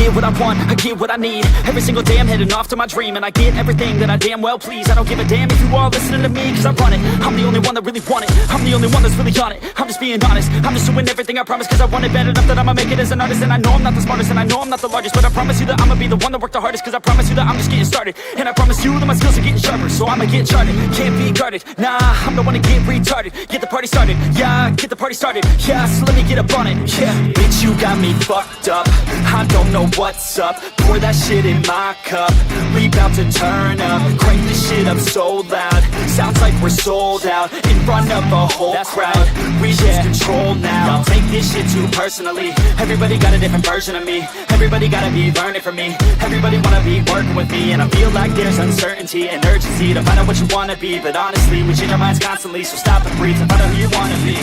get what I want, I get what I need. Every single day I'm heading off to my dream, and I get everything that I damn well please. I don't give a damn if you all listening to me, cause I run it. I'm the only one that really want it, I'm the only one that's really on it. I'm just being honest, I'm just doing everything I promise, cause I want it bad enough that I'ma make it as an artist. And I know I'm not the smartest, and I know I'm not the largest, but I promise you that I'ma be the one that worked the hardest. Cause I promise you that I'm just getting started, and I promise you that my skills are getting sharper. So I'ma get charted, can't be guarded. Nah, I'm the one to get retarded. Get the party started, yeah, get the party started. Yeah, so let me get up on it, yeah. Bitch, you got me fucked up, I don't know what's up. Pour that shit in my cup, we bout to turn up. Crank this shit up so loud, sounds like we're sold out. In front of a whole crowd, we lose control now. Don't take this shit too personally, everybody got a different version of me. Everybody gotta be learning from me, everybody wanna be working with me. And I feel like there's uncertainty and urgency to find out what you wanna be. But honestly, we change our minds constantly, so stop and breathe and find out who you wanna be.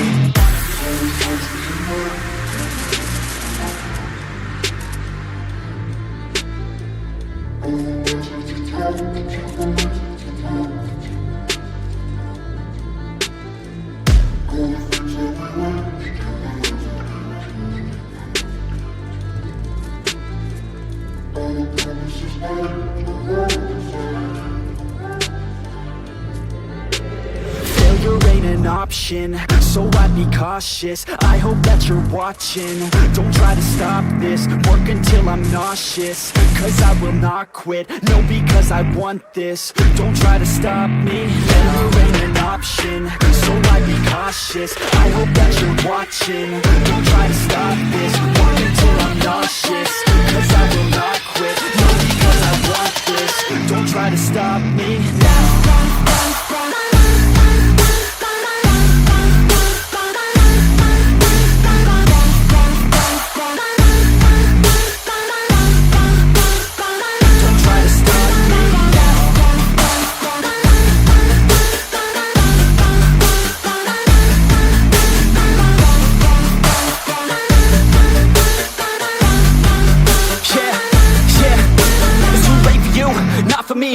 Failure ain't an option, so I'd be cautious. I hope that you're watching, don't try to stop this. Work until I'm nauseous, cause I will not quit. No, because I want this, don't try to stop me. Failure ain't an option, so I'd be cautious. I hope that you're watching, don't try to stop this. Work until I'm nauseous, cause I will not quit. No, because I want this, don't try to stop me now.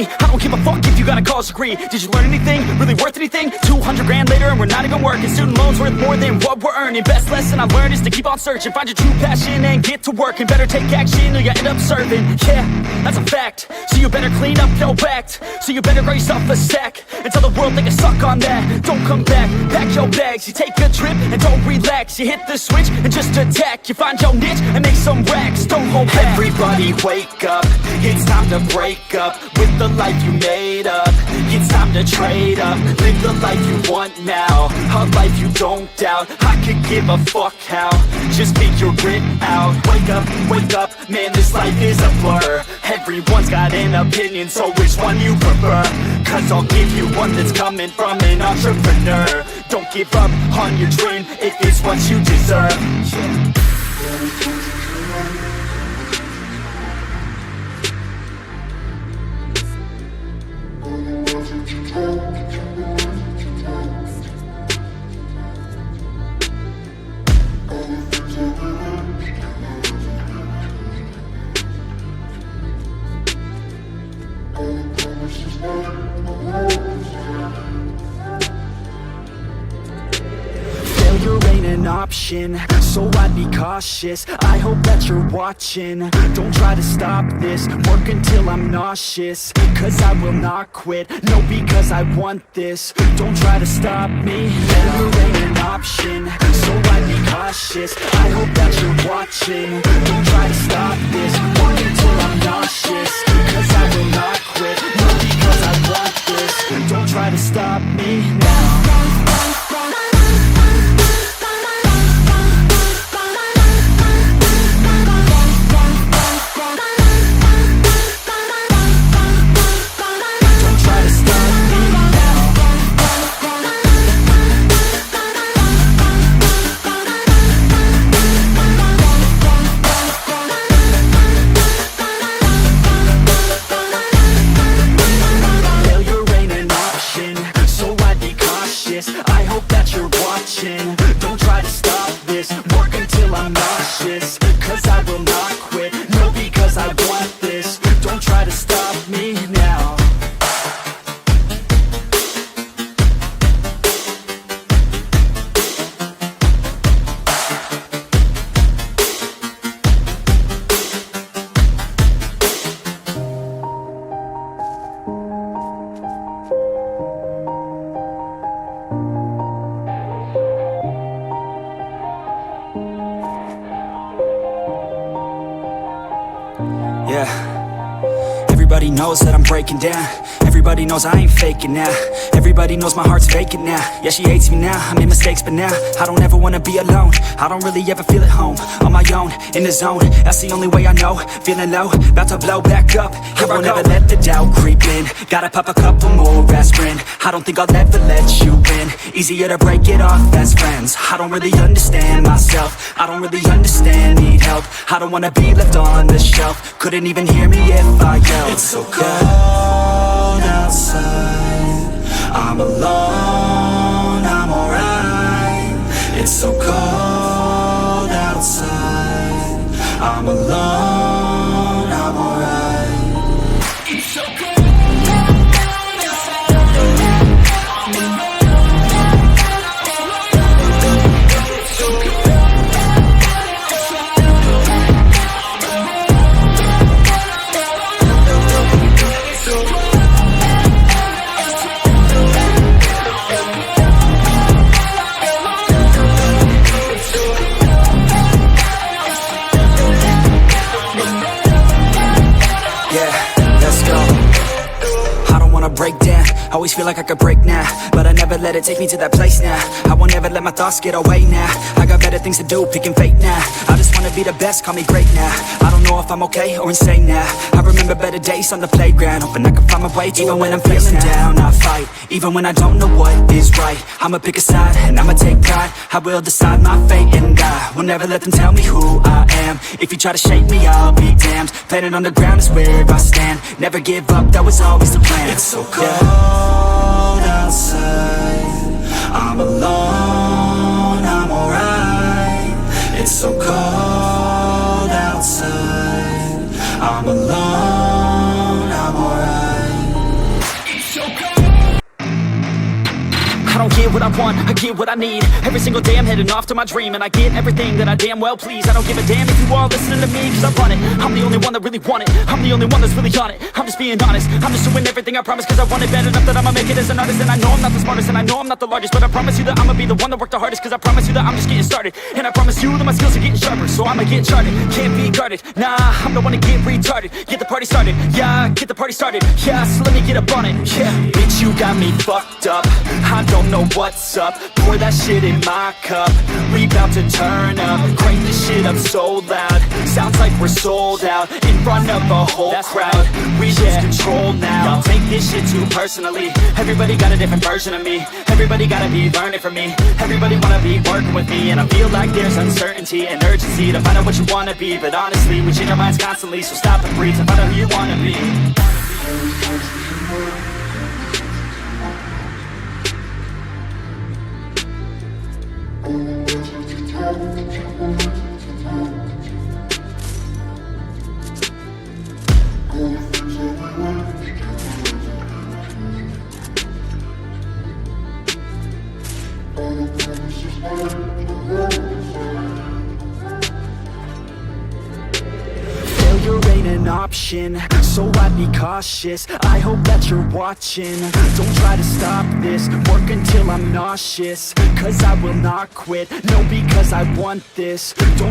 I don't give a fuck if you got a college degree. Did you learn anything? Really worth anything? 200 grand later and we're not even working. Student loans worth more than what we're earning. Best lesson I learned is to keep on searching. Find your true passion and get to work. And better take action or you end up serving. Yeah, that's a fact. So you better clean up your act. So you better grow yourself a sack and tell the world they can suck on that. Don't come back, pack your bags. You take a trip and don't relax. You hit the switch and just attack. You find your niche and make some racks. Don't hold back. Everybody wake up, it's time to break up with the life you made up. It's time to trade up, live the life you want now, a life you don't doubt. I could give a fuck how, just figure it out. Wake up, man, this life is a blur. Everyone's got an opinion, so which one you prefer? Cause I'll give you one that's coming from an entrepreneur. Don't give up on your dream if it's what you deserve. Failure ain't an option, so I'd be cautious. I hope that you're watching, don't try to stop this. Work until I'm nauseous, cause I will not quit. No, because I want this, don't try to stop me. Failure ain't an option, so I'd be cautious. I hope that you're watching, don't try to stop this. Work until I'm nauseous, cause I will not quit. No, because I want this, don't try to stop me now. Everybody knows that I'm breaking down. Everybody knows I ain't faking now. Everybody knows my heart's vacant now. Yeah, she hates me now, I made mistakes but now I don't ever wanna be alone. I don't really ever feel at home. On my own, in the zone, that's the only way I know. Feeling low, about to blow back up. I won't ever let the doubt creep in. Gotta pop a couple more aspirin. I don't think I'll ever let you in. Easier to break it off as friends. I don't really understand myself. I don't really understand, need help. I don't wanna be left on the shelf. Couldn't even hear me if I yelled. It's so cold outside, I'm alone, I'm alright. It's so cold outside, I'm alone, I'm alright. It's so cold. Break down, always feel like I could break now, but I never let it take me to that place now. I won't ever let my thoughts get away now. I got better things to do, picking fate now. I just wanna be the best, call me great now. I don't know if I'm okay or insane now. I remember better days on the playground, hoping I can find my way. Even when I'm feeling down, I fight. Even when I don't know what is right, I'ma pick a side and I'ma take pride. I will decide my fate and I will never let them tell me who I am. If you try to shake me, I'll be damned. Planet on the ground is where I stand. Never give up, that was always the plan. It's so cold outside, I'm alone, I'm alright. It's so cold outside, I'm alone, I'm alright. It's so cold. I don't get what I want, I get what I need. Every single day I'm heading off to my dream, and I get everything that I damn well please. I don't give a damn if you all listening to me, cause I run it. I'm the only one that really want it, I'm the only one that's really on it. I'm just being honest, I'm just doing everything I promise, cause I want it bad enough that I'ma make it as an artist. And I know I'm not the smartest, and I know I'm not the largest, but I promise you that I'ma be the one that worked the hardest. Cause I promise you that I'm just getting started, and I promise you that my skills are getting sharper. So I'ma get charted, can't be guarded. Nah, I'm the one to get retarded. Get the party started, yeah, get the party started. Yeah, so let me get up on it, yeah. Bitch, you got me fucked up, I don't know what's up. Pour that shit in my cup, we bout to turn up. Crank this shit up so loud, sounds like we're sold out. In front of a whole crowd, we lose control now. Y'all take this shit too personally. Everybody got a different version of me. Everybody gotta be learning from me. Everybody wanna be working with me. And I feel like there's uncertainty and urgency to find out what you wanna be. But honestly, we change our minds constantly, so stop and breathe to find out who you wanna be. Failure ain't an option, so I'd be cautious. I hope that you're watching. Don't try to stop this, work until I'm nauseous. Cause I will not quit, no, because I want this. Don't